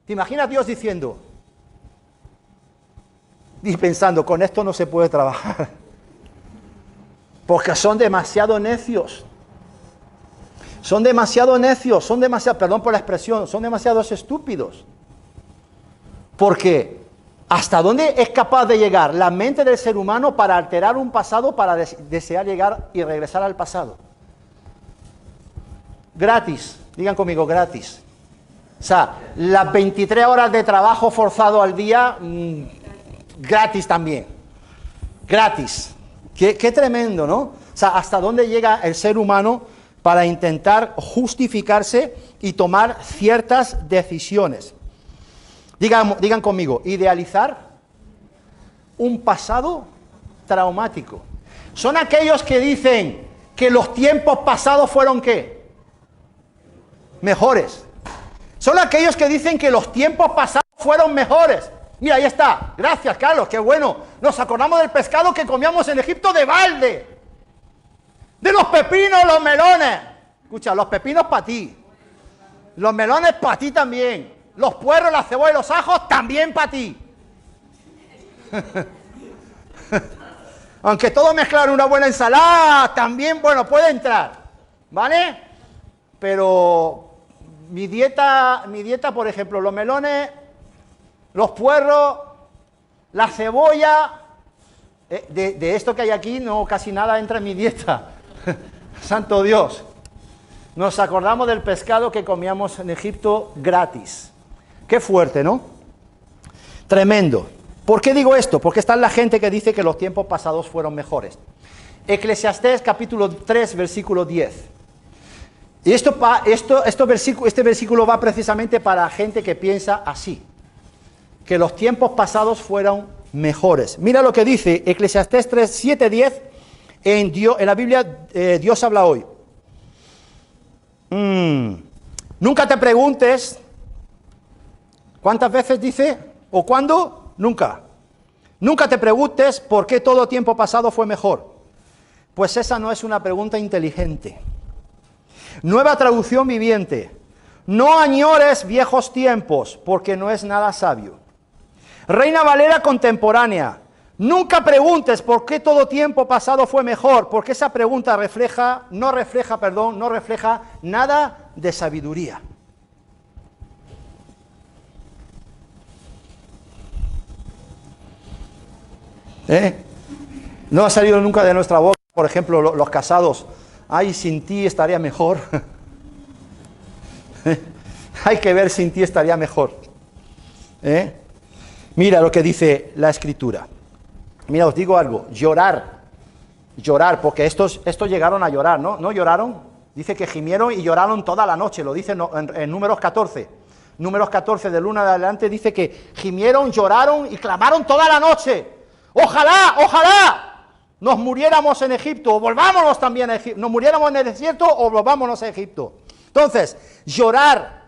¿Te imaginas Dios diciendo, y pensando, con esto no se puede trabajar. Porque son demasiado necios. Son demasiado necios, perdón por la expresión, son demasiados estúpidos. Porque ¿hasta dónde es capaz de llegar la mente del ser humano para alterar un pasado, para desear llegar y regresar al pasado? Gratis, digan conmigo, gratis. O sea, las 23 horas de trabajo forzado al día, gratis también. Gratis. Qué tremendo, ¿no? O sea, ¿hasta dónde llega el ser humano para intentar justificarse y tomar ciertas decisiones? Digan conmigo, idealizar un pasado traumático. Son aquellos que dicen que los tiempos pasados fueron ¿qué? Mejores. Son aquellos que dicen que los tiempos pasados fueron mejores. Mira, ahí está. Gracias, Carlos, qué bueno. Nos acordamos del pescado que comíamos en Egipto de balde. De los pepinos, los melones. Escucha, los pepinos para ti. Los melones para ti también. Los puerros, la cebolla y los ajos también para ti. Aunque todo mezclar en una buena ensalada, también, bueno, puede entrar. ¿Vale? Pero mi dieta, por ejemplo, los melones, los puerros, la cebolla, de esto que hay aquí, no, casi nada entra en mi dieta. Santo Dios. Nos acordamos del pescado que comíamos en Egipto gratis. Qué fuerte, ¿no? Tremendo. ¿Por qué digo esto? Porque está la gente que dice que los tiempos pasados fueron mejores. Eclesiastés capítulo 3, versículo 10. Y este versículo va precisamente para gente que piensa así, que los tiempos pasados fueron mejores. Mira lo que dice Eclesiastés 3, 7, 10, en la Biblia Dios habla hoy. Nunca te preguntes, ¿cuántas veces dice? ¿O cuándo? Nunca. Nunca te preguntes por qué todo tiempo pasado fue mejor. Pues esa no es una pregunta inteligente. Nueva traducción viviente. No añores viejos tiempos, porque no es nada sabio. Reina Valera contemporánea. Nunca preguntes por qué todo tiempo pasado fue mejor, porque esa pregunta no refleja nada de sabiduría. No ha salido nunca de nuestra boca, por ejemplo, los casados. Ay, sin ti estaría mejor. Hay que ver, sin ti estaría mejor. Mira lo que dice la Escritura. Mira, os digo algo. Llorar, porque estos llegaron a llorar, ¿no? ¿No lloraron? Dice que gimieron y lloraron toda la noche, lo dice en Números 14. Números 14, del 1 adelante, dice que gimieron, lloraron y clamaron toda la noche. Ojalá nos muriéramos en Egipto, o volvámonos también a Egipto, nos muriéramos en el desierto o volvámonos a Egipto. Entonces, llorar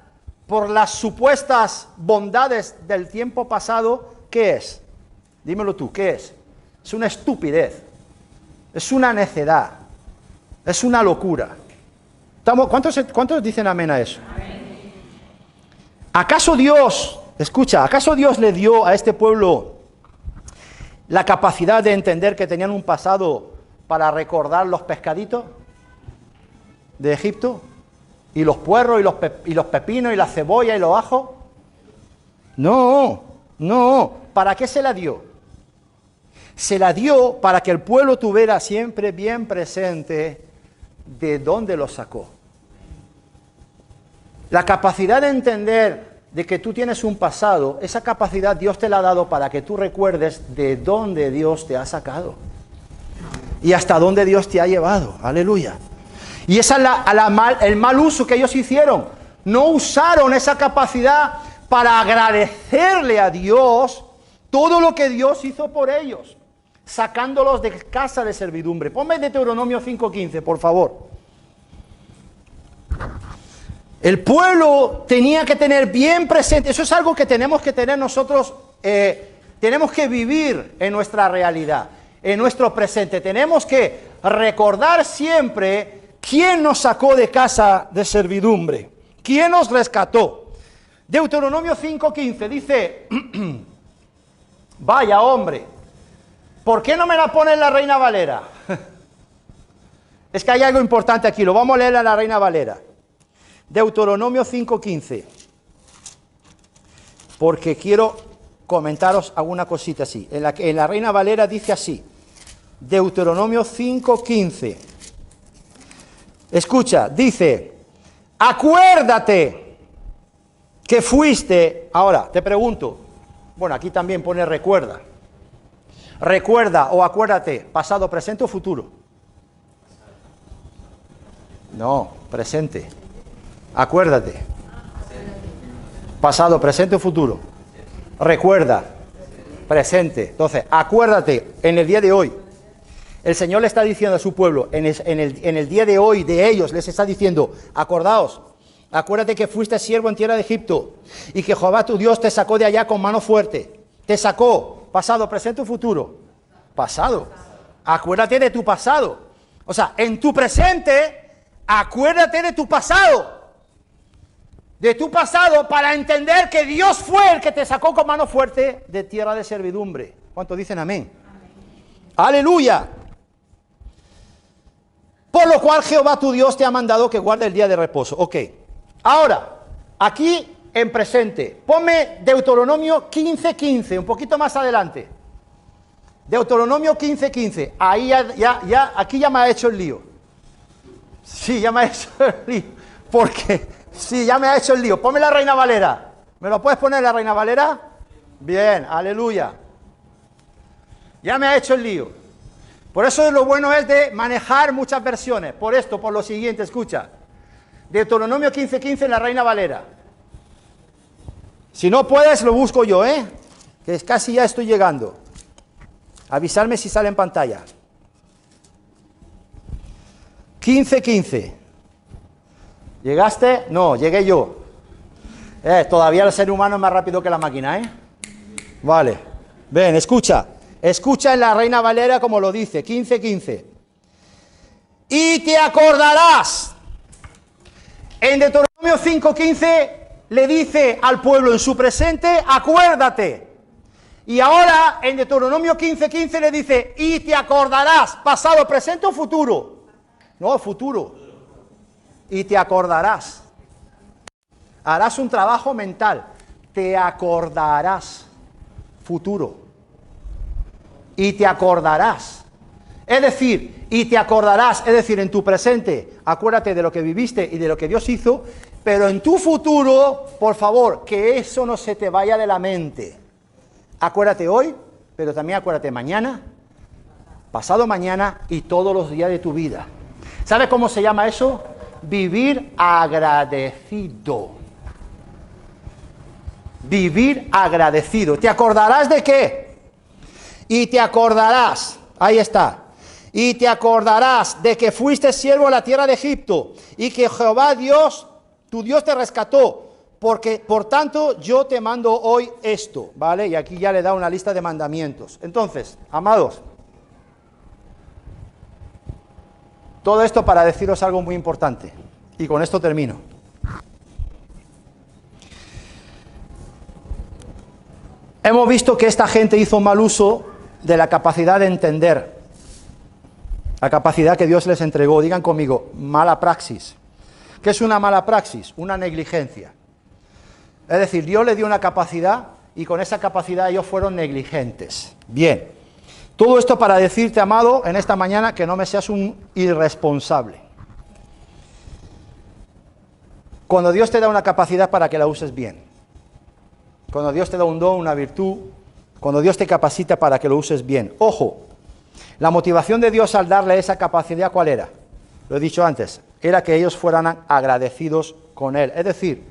por las supuestas bondades del tiempo pasado, ¿qué es? Dímelo tú, ¿qué es? Es una estupidez, es una necedad, es una locura. ¿Cuántos dicen amén a eso? Amén. ¿Acaso Dios le dio a este pueblo la capacidad de entender que tenían un pasado para recordar los pescaditos de Egipto? ¿Y los puerros, y los pepinos, y la cebolla, y los ajos? No. ¿Para qué se la dio? Se la dio para que el pueblo tuviera siempre bien presente de dónde lo sacó. La capacidad de entender de que tú tienes un pasado, esa capacidad Dios te la ha dado para que tú recuerdes de dónde Dios te ha sacado y hasta dónde Dios te ha llevado. Aleluya. Y esa es el mal uso que ellos hicieron. No usaron esa capacidad para agradecerle a Dios todo lo que Dios hizo por ellos, sacándolos de casa de servidumbre. Ponme Deuteronomio 5:15, por favor. El pueblo tenía que tener bien presente, eso es algo que tenemos que tener nosotros, tenemos que vivir en nuestra realidad, en nuestro presente. Tenemos que recordar siempre quién nos sacó de casa de servidumbre, quién nos rescató. Deuteronomio 5:15 dice, Vaya hombre, ¿por qué no me la pone en la Reina Valera? Es que hay algo importante aquí, lo vamos a leer en la Reina Valera. Deuteronomio 5:15. Porque quiero comentaros alguna cosita así. En la Reina Valera dice así, Deuteronomio 5:15. Escucha, dice, acuérdate que fuiste, ahora te pregunto, bueno, aquí también pone recuerda. Recuerda o acuérdate, pasado, presente o futuro. No, presente. Acuérdate. Pasado, presente o futuro. Recuerda, presente. Entonces, acuérdate en el día de hoy. El Señor le está diciendo a su pueblo, en el día de hoy, de ellos, les está diciendo, acordaos, acuérdate que fuiste siervo en tierra de Egipto y que Jehová tu Dios te sacó de allá con mano fuerte. Te sacó, pasado, presente o futuro. Pasado. Acuérdate de tu pasado. O sea, en tu presente, acuérdate de tu pasado. De tu pasado para entender que Dios fue el que te sacó con mano fuerte de tierra de servidumbre. ¿Cuántos dicen amén? ¡Aleluya! Por lo cual Jehová tu Dios te ha mandado que guarde el día de reposo. Ok. Ahora, aquí en presente, ponme Deuteronomio 15:15, un poquito más adelante. Deuteronomio 15:15. Ahí aquí ya me ha hecho el lío. Sí, ya me ha hecho el lío. Porque, sí, ya me ha hecho el lío. Ponme la Reina Valera. ¿Me lo puedes poner la Reina Valera? Bien, aleluya. Ya me ha hecho el lío. Por eso lo bueno es de manejar muchas versiones. Por esto, por lo siguiente, escucha. Deuteronomio 15:15 en la Reina Valera. Si no puedes, lo busco yo, que casi ya estoy llegando. Avisarme si sale en pantalla. 15:15. ¿Llegaste? No, llegué yo. Todavía el ser humano es más rápido que la máquina, Vale. Ven, escucha. Escucha en la Reina Valera como lo dice, 15:15. Y te acordarás. En Deuteronomio 5:15 le dice al pueblo en su presente, acuérdate. Y ahora en Deuteronomio 15:15 le dice, y te acordarás, pasado, presente o futuro. No, futuro. Y te acordarás. Harás un trabajo mental. Te acordarás. Futuro. Y te acordarás. Es decir, y te acordarás, es decir, en tu presente, acuérdate de lo que viviste y de lo que Dios hizo, pero en tu futuro, por favor, que eso no se te vaya de la mente. Acuérdate hoy, pero también acuérdate mañana, pasado mañana y todos los días de tu vida. ¿Sabes cómo se llama eso? Vivir agradecido. Vivir agradecido. ¿Te acordarás de qué? Y te acordarás, ahí está, y te acordarás de que fuiste siervo en la tierra de Egipto y que Jehová Dios, tu Dios te rescató, porque por tanto yo te mando hoy esto, ¿vale? Y aquí ya le da una lista de mandamientos. Entonces, amados, todo esto para deciros algo muy importante, y con esto termino. Hemos visto que esta gente hizo mal uso de la capacidad de entender, la capacidad que Dios les entregó. Digan conmigo, mala praxis. ¿Qué es una mala praxis? Una negligencia. Es decir, Dios les dio una capacidad y con esa capacidad ellos fueron negligentes. Bien, todo esto para decirte, amado, en esta mañana que no me seas un irresponsable. Cuando Dios te da una capacidad para que la uses bien, cuando Dios te da un don, una virtud, cuando Dios te capacita para que lo uses bien. Ojo, la motivación de Dios al darle esa capacidad, ¿cuál era? Lo he dicho antes, era que ellos fueran agradecidos con Él. Es decir,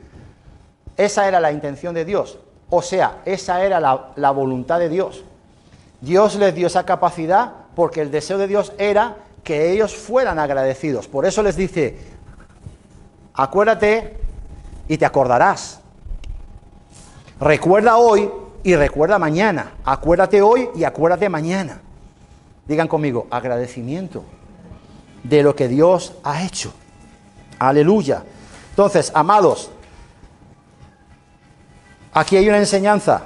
esa era la intención de Dios. O sea, esa era la voluntad de Dios. Dios les dio esa capacidad porque el deseo de Dios era que ellos fueran agradecidos. Por eso les dice, acuérdate y te acordarás. Recuerda hoy y recuerda mañana. Acuérdate hoy y acuérdate mañana. Digan conmigo, agradecimiento de lo que Dios ha hecho. Aleluya. Entonces, amados, aquí hay una enseñanza.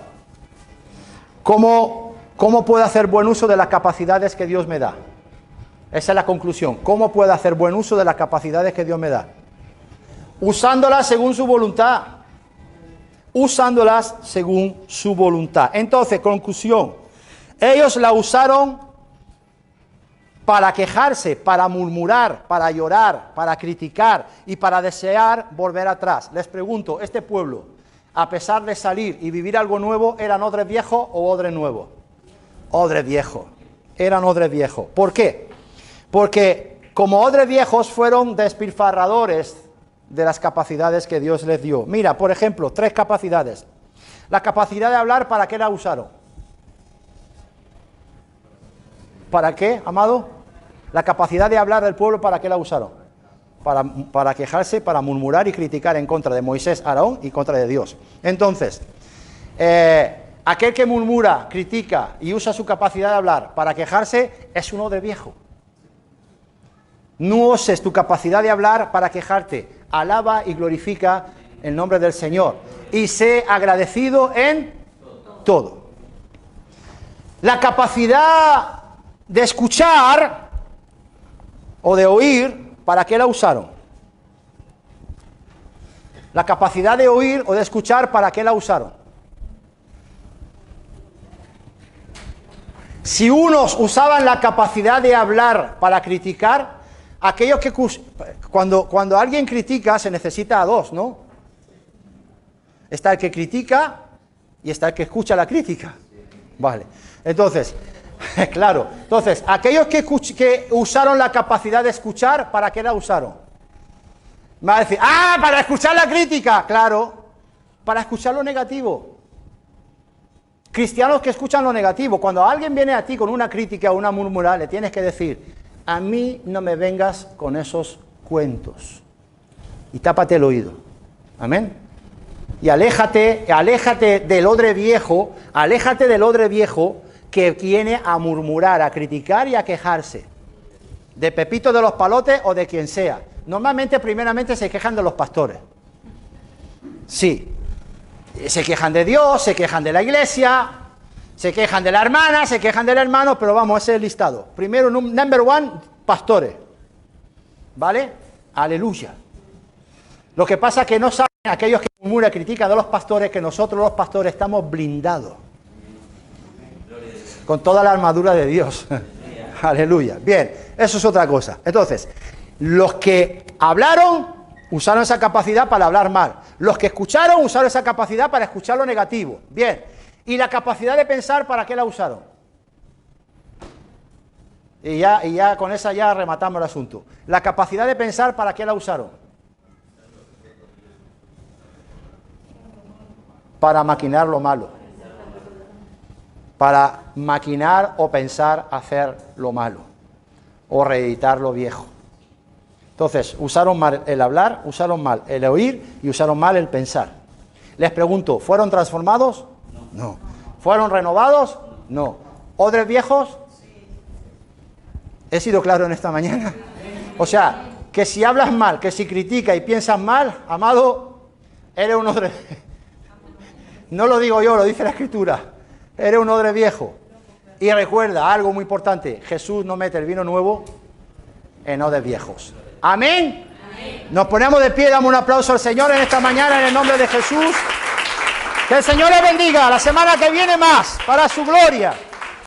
¿Cómo puedo hacer buen uso de las capacidades que Dios me da? Esa es la conclusión. ¿Cómo puedo hacer buen uso de las capacidades que Dios me da? Usándolas según su voluntad. Usándolas según su voluntad. Entonces, conclusión. Ellos la usaron para quejarse, para murmurar, para llorar, para criticar y para desear volver atrás. Les pregunto, ¿este pueblo, a pesar de salir y vivir algo nuevo, eran odres viejos o odres nuevos? Odres viejos. Eran odres viejos. ¿Por qué? Porque como odres viejos fueron despilfarradores de las capacidades que Dios les dio. Mira, por ejemplo, 3 capacidades. La capacidad de hablar, ¿para qué la usaron? ¿Para qué, amado? La capacidad de hablar del pueblo, ¿para qué la usaron? Para quejarse, para murmurar y criticar en contra de Moisés, Aarón y contra de Dios. Entonces, aquel que murmura, critica y usa su capacidad de hablar para quejarse es un odre viejo. No uses tu capacidad de hablar para quejarte. Alaba y glorifica el nombre del Señor. Y sé agradecido en todo. La capacidad de escuchar o de oír, ¿para qué la usaron? La capacidad de oír o de escuchar, ¿para qué la usaron? Si unos usaban la capacidad de hablar para criticar, aquellos que cuando alguien critica se necesita a 2, ¿no? Está el que critica y está el que escucha la crítica. Vale. Entonces, claro. Entonces, aquellos que usaron la capacidad de escuchar, ¿para qué la usaron? Me va a decir, para escuchar la crítica. Claro, para escuchar lo negativo. Cristianos que escuchan lo negativo. Cuando alguien viene a ti con una crítica o una murmura, le tienes que decir, a mí no me vengas con esos cuentos. Y tápate el oído. Amén. Y aléjate del odre viejo, que viene a murmurar, a criticar y a quejarse. De Pepito de los Palotes o de quien sea. Normalmente, primeramente, se quejan de los pastores. Sí. Se quejan de Dios, se quejan de la iglesia, se quejan de la hermana, se quejan del hermano, pero vamos, ese es el listado. Primero, number 1, pastores. ¿Vale? Aleluya. Lo que pasa es que no saben aquellos que murmuran, critican de los pastores, que nosotros los pastores estamos blindados. Con toda la armadura de Dios. Aleluya. Bien, eso es otra cosa. Entonces, los que hablaron usaron esa capacidad para hablar mal. Los que escucharon usaron esa capacidad para escuchar lo negativo. Bien. ¿Y la capacidad de pensar, para qué la usaron? Y ya con esa ya rematamos el asunto. La capacidad de pensar, ¿para qué la usaron? Para maquinar lo malo. Para maquinar o pensar hacer lo malo. O reeditar lo viejo. Entonces, usaron mal el hablar, usaron mal el oír y usaron mal el pensar. Les pregunto, ¿fueron transformados? No. ¿Fueron renovados? No. ¿Odres viejos? ¿He sido claro en esta mañana? O sea, que si hablas mal, que si criticas y piensas mal, amado, eres un odre. No lo digo yo, lo dice la Escritura. Eres un odre viejo. Y recuerda algo muy importante, Jesús no mete el vino nuevo en odres viejos. ¿Amén? Amén. Nos ponemos de pie, damos un aplauso al Señor en esta mañana en el nombre de Jesús. Que el Señor le bendiga. La semana que viene más, para su gloria.